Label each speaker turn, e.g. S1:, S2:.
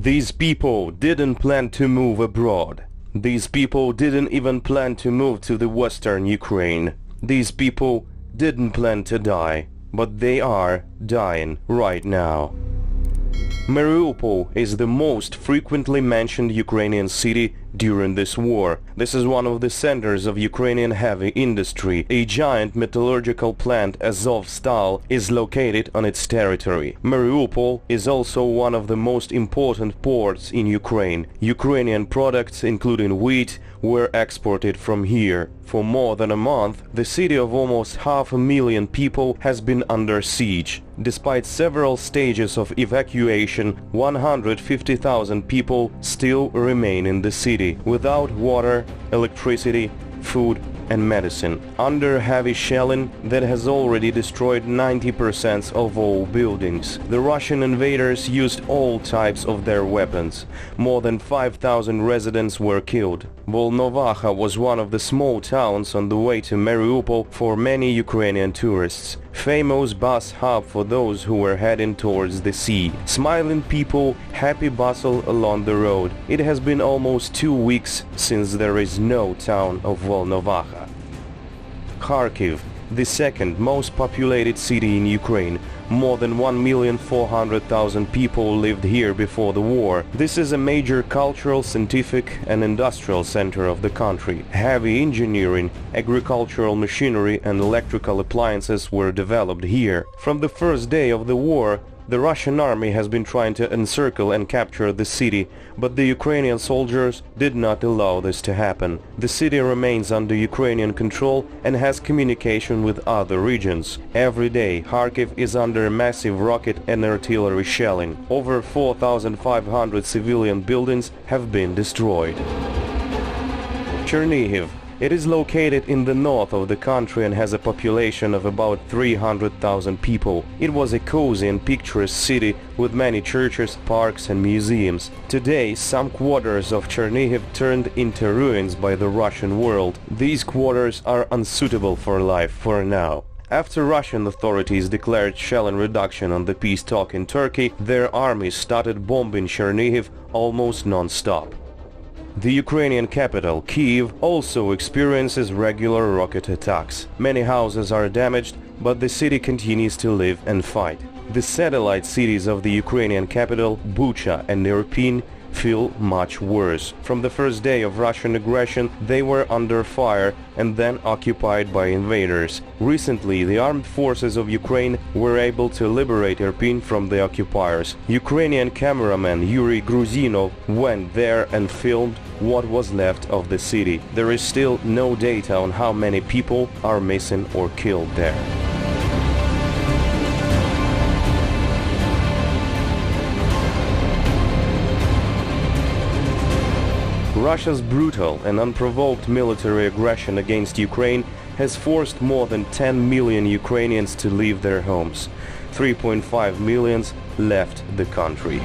S1: These people didn't plan to move abroad. These people didn't even plan to move to the western Ukraine. These people didn't plan to die, but they are dying right now. Mariupol is the most frequently mentioned Ukrainian city during this war. This is one of the centers of Ukrainian heavy industry. A giant metallurgical plant, Azovstal, is located on its territory. Mariupol is also one of the most important ports in Ukraine. Ukrainian products, including wheat, were exported from here. For more than a month, the city of almost 500,000 people has been under siege. Despite several stages of evacuation, 150,000 people still remain in the city, without water, electricity, food and medicine, under heavy shelling that has already destroyed 90% of all buildings. The Russian invaders used all types of their weapons. More than 5,000 residents were killed. Volnovakha was one of the small towns on the way to Mariupol for many Ukrainian tourists. Famous bus hub for those who were heading towards the sea. Smiling people, happy bustle along the road. It has been almost 2 weeks since there is no town of Volnovakha. Kharkiv, the second most populated city in Ukraine. More than 1,400,000 people lived here before the war. This is a major cultural, scientific and industrial center of the country. Heavy engineering, agricultural machinery and electrical appliances were developed here. From the first day of the war, the Russian army has been trying to encircle and capture the city, but the Ukrainian soldiers did not allow this to happen. The city remains under Ukrainian control and has communication with other regions. Every day, Kharkiv is under massive rocket and artillery shelling. Over 4,500 civilian buildings have been destroyed. Chernihiv. It is located in the north of the country and has a population of about 300,000 people. It was a cozy and picturesque city with many churches, parks and museums. Today, some quarters of Chernihiv turned into ruins by the Russian world. These quarters are unsuitable for life for now. After Russian authorities declared shelling reduction on the peace talk in Turkey, their armies started bombing Chernihiv almost non-stop. The Ukrainian capital, Kyiv, also experiences regular rocket attacks. Many houses are damaged, but the city continues to live and fight. The satellite cities of the Ukrainian capital, Bucha and Irpin, feel much worse. From the first day of Russian aggression, they were under fire and then occupied by invaders. Recently, the armed forces of Ukraine were able to liberate Irpin from the occupiers. Ukrainian cameraman Yuri Gruzinov went there and filmed what was left of the city. There is still no data on how many people are missing or killed there. Russia's brutal and unprovoked military aggression against Ukraine has forced more than 10 million Ukrainians to leave their homes. 3.5 million left the country.